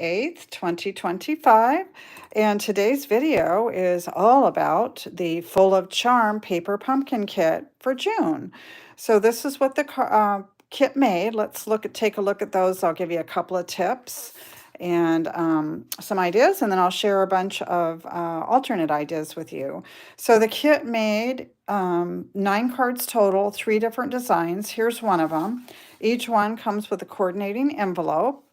8th, 2025, and today's video is all about the Full of Charm paper pumpkin kit for June. So this is what the kit made. Take a look at those. I'll give you a couple of tips and some ideas, and then I'll share a bunch of alternate ideas with you. So the kit made 9 cards total, 3 different designs. Here's one of them. Each one comes with a coordinating envelope,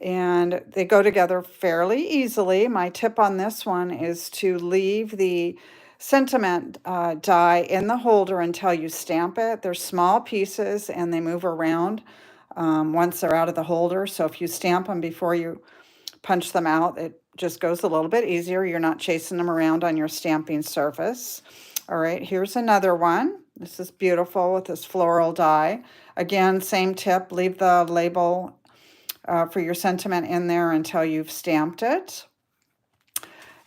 and they go together fairly easily. My tip on this one is to leave the sentiment die in the holder until you stamp it. They're small pieces and they move around once they're out of the holder. So if you stamp them before you punch them out, it just goes a little bit easier. You're not chasing them around on your stamping surface. All right, here's another one. This is beautiful with this floral die. Again, same tip, leave the label for your sentiment in there until you've stamped it.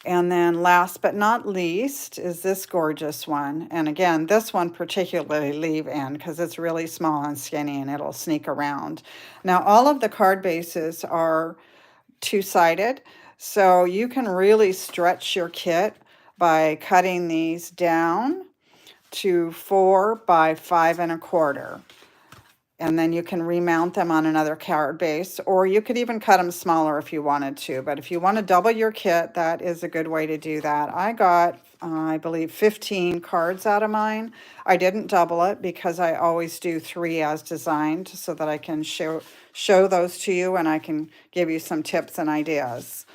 And then last but not least is this gorgeous one. And again, this one particularly leave in because it's really small and skinny and it'll sneak around. Now, all of the card bases are two-sided, so you can really stretch your kit by cutting these down to 4 by 5 1/4. And then you can remount them on another card base, or you could even cut them smaller if you wanted to. But if you want to double your kit, that is a good way to do that. I got, I believe, 15 cards out of mine. I didn't double it because I always do 3 as designed so that I can show those to you and I can give you some tips and ideas.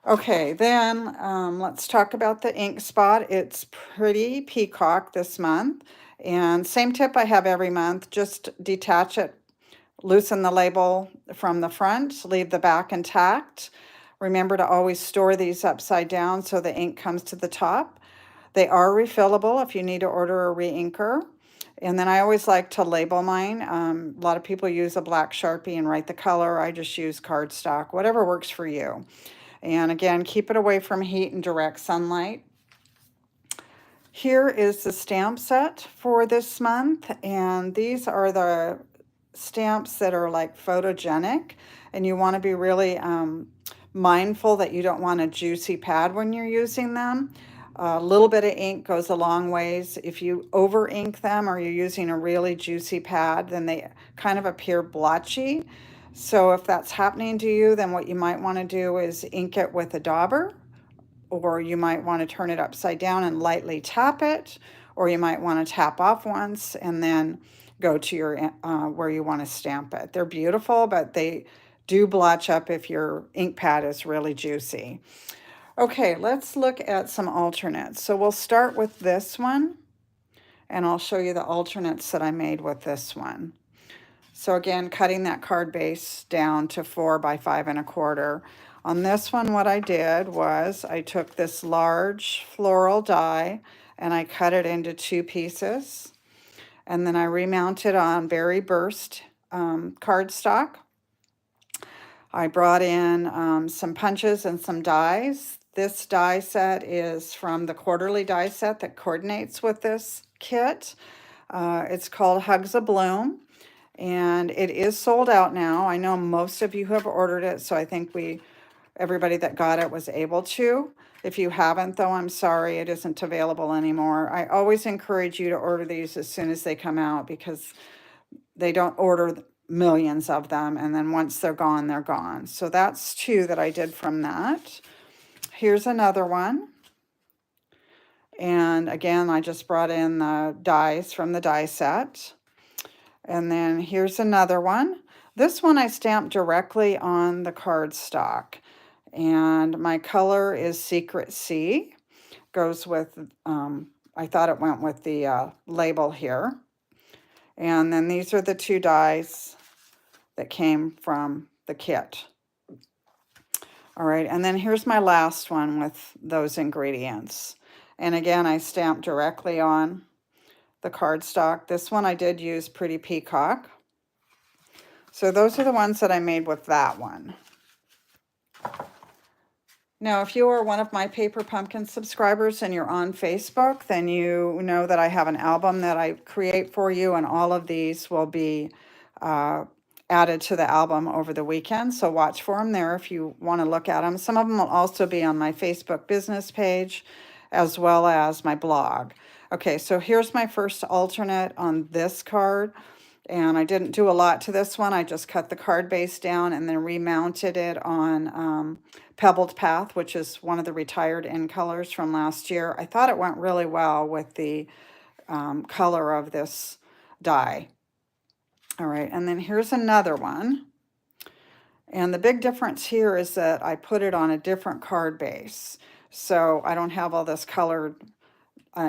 Okay, then let's talk about the ink spot. It's Pretty Peacock this month. And same tip I have every month, just detach it, loosen the label from the front, leave the back intact. Remember to always store these upside down so the ink comes to the top. They are refillable if you need to order a re-inker. And then I always like to label mine. A lot of people use a black Sharpie and write the color. I just use cardstock, whatever works for you. And again, keep it away from heat and direct sunlight. Here is the stamp set for this month, and these are the stamps that are like photogenic, and you want to be really mindful that you don't want a juicy pad when you're using them. A little bit of ink goes a long ways. If you over ink them or you're using a really juicy pad, then they kind of appear blotchy. So if that's happening to you, then what you might want to do is ink it with a dauber, or you might want to turn it upside down and lightly tap it, or you might want to tap off once and then go to your where you want to stamp it. They're beautiful, but they do blotch up if your ink pad is really juicy. Okay, let's look at some alternates. So we'll start with this one, and I'll show you the alternates that I made with this one. So again, cutting that card base down to 4 by 5 1/4. On this one, what I did was I took this large floral die and I cut it into 2 pieces. And then I remounted on Berry Burst cardstock. I brought in some punches and some dies. This die set is from the quarterly die set that coordinates with this kit. It's called Hugs a Bloom, and it is sold out now. I know most of you have ordered it, so I think everybody that got it was able to. If you haven't, though, I'm sorry, it isn't available anymore. I always encourage you to order these as soon as they come out because they don't order millions of them, and then once they're gone, they're gone. So that's 2 that I did from that. Here's another one. And again, I just brought in the dies from the die set. And then here's another one. This one I stamped directly on the cardstock. And my color is Secret Sea. Goes with, I thought it went with the label here. And then these are the 2 dies that came from the kit. All right, and then here's my last one with those ingredients. And again, I stamped directly on the cardstock. This one I did use Pretty Peacock. So those are the ones that I made with that one. Now, if you are one of my Paper Pumpkin subscribers and you're on Facebook, then you know that I have an album that I create for you, and all of these will be added to the album over the weekend. So watch for them there if you want to look at them. Some of them will also be on my Facebook business page as well as my blog. Okay, so here's my first alternate on this card. And I didn't do a lot to this one. I just cut the card base down and then remounted it on Pebbled Path, which is one of the retired in colors from last year. I thought it went really well with the color of this die. All right, and then here's another one. And the big difference here is that I put it on a different card base. So I don't have all this colored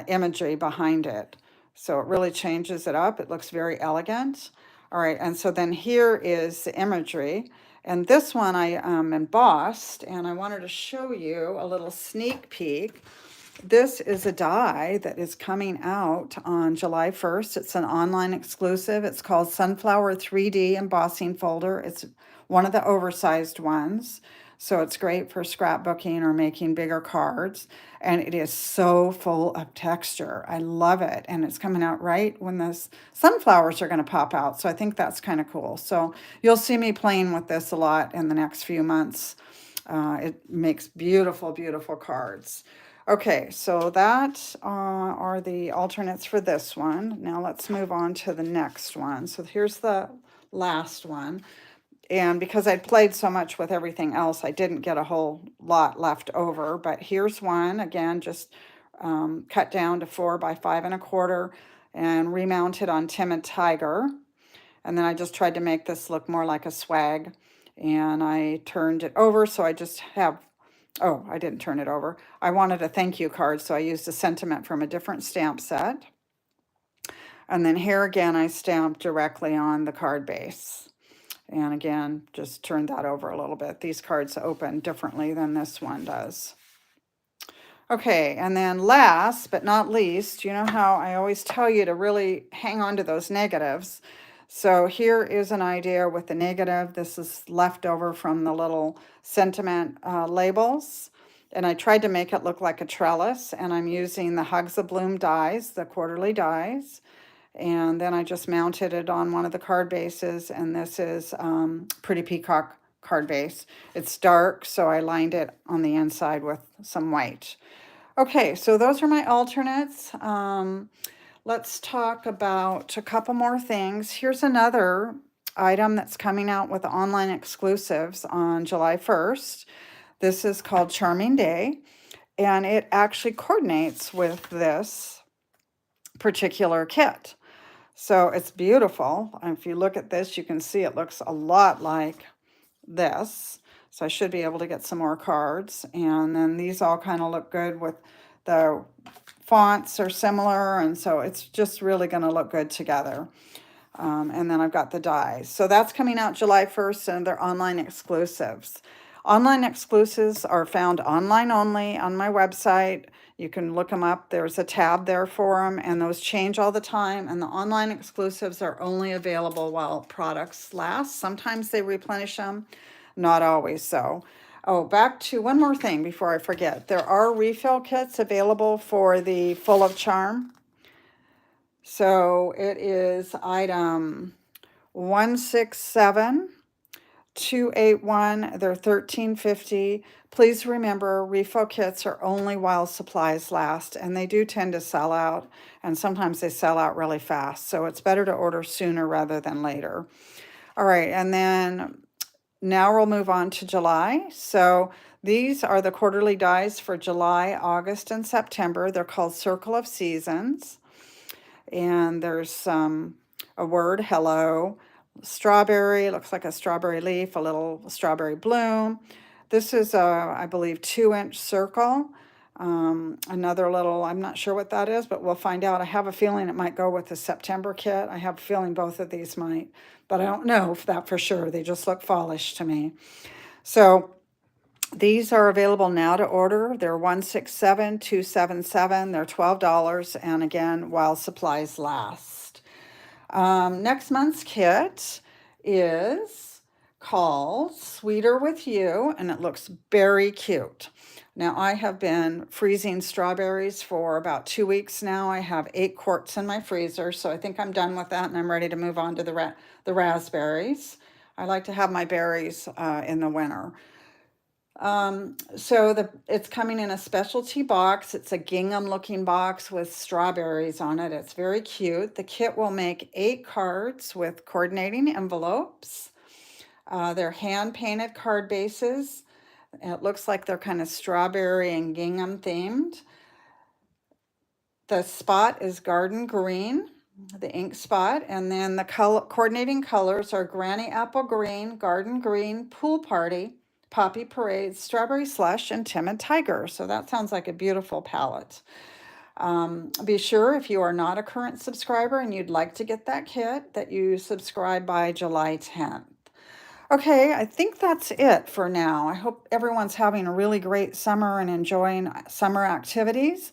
imagery behind it. So it really changes it up. It looks very elegant. All right, and so then here is the imagery. And this one I embossed, and I wanted to show you a little sneak peek. This is a die that is coming out on July 1st. It's an online exclusive. It's called Sunflower 3D Embossing Folder. It's one of the oversized ones. So it's great for scrapbooking or making bigger cards. And it is so full of texture. I love it. And it's coming out right when the sunflowers are going to pop out. So I think that's kind of cool. So you'll see me playing with this a lot in the next few months. It makes beautiful, beautiful cards. Okay, so that are the alternates for this one. Now let's move on to the next one. So here's the last one. And because I'd played so much with everything else, I didn't get a whole lot left over. But here's one, again, just cut down to 4 by 5 1/4 and remounted on Timid Tiger. And then I just tried to make this look more like a swag. And I turned it over, so I just have, oh, I didn't turn it over. I wanted a thank you card, so I used a sentiment from a different stamp set. And then here again, I stamped directly on the card base. And again, just turned that over a little bit. These cards open differently than this one does. Okay, and then last but not least, you know how I always tell you to really hang on to those negatives. So here is an idea with the negative. This is left over from the little sentiment labels. And I tried to make it look like a trellis. And I'm using the Hugs of Bloom dies, the quarterly dies. And then I just mounted it on one of the card bases, and this is Pretty Peacock card base. It's dark, so I lined it on the inside with some white. Okay, so those are my alternates. Let's talk about a couple more things. Here's another item that's coming out with online exclusives on July 1st. This is called Charming Day, and it actually coordinates with this particular kit. So it's beautiful. If you look at this, you can see it looks a lot like this. So I should be able to get some more cards. And then these all kind of look good with the fonts are similar. And so it's just really going to look good together. And then I've got the dies. So that's coming out July 1st, and they're online exclusives. Online exclusives are found online only on my website. You can look them up. There's a tab there for them, and those change all the time. And the online exclusives are only available while products last. Sometimes they replenish them, not always so. Oh, back to one more thing before I forget. There are refill kits available for the Full of Charm. So it is item 167. 281, they're $13.50. Please remember, refill kits are only while supplies last, and they do tend to sell out, and sometimes they sell out really fast. So it's better to order sooner rather than later. All right, and then now we'll move on to July. So these are the quarterly dies for July, August, and September. They're called Circle of Seasons. And there's a word, hello. Strawberry, looks like a strawberry leaf, a little strawberry bloom. This is a, I believe, 2-inch circle. Another little, I'm not sure what that is, but we'll find out. I have a feeling it might go with the September kit. I have a feeling both of these might, but I don't know if that for sure. They just look fallish to me. So these are available now to order. They're 167-277. They're $12, and again, while supplies last. Next month's kit is called Sweeter With You, and it looks very cute. Now, I have been freezing strawberries for about 2 weeks now. I have 8 quarts in my freezer, so I think I'm done with that, and I'm ready to move on to the raspberries. I like to have my berries in the winter. It's coming in a specialty box. It's a gingham looking box with strawberries on it. It's very cute. The kit will make 8 cards with coordinating envelopes. They're hand painted card bases. It looks like they're kind of strawberry and gingham themed. The spot is garden green, the ink spot, and then the coordinating colors are granny apple green, garden green, pool party, poppy parade, strawberry slush, and timid tiger. So that sounds like a beautiful palette. Be sure, if you are not a current subscriber and you'd like to get that kit, that you subscribe by July 10th. Okay, I think that's it for now. I hope everyone's having a really great summer and enjoying summer activities.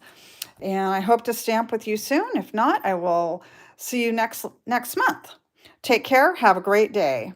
And I hope to stamp with you soon. If not, I will see you next month. Take care. Have a great day.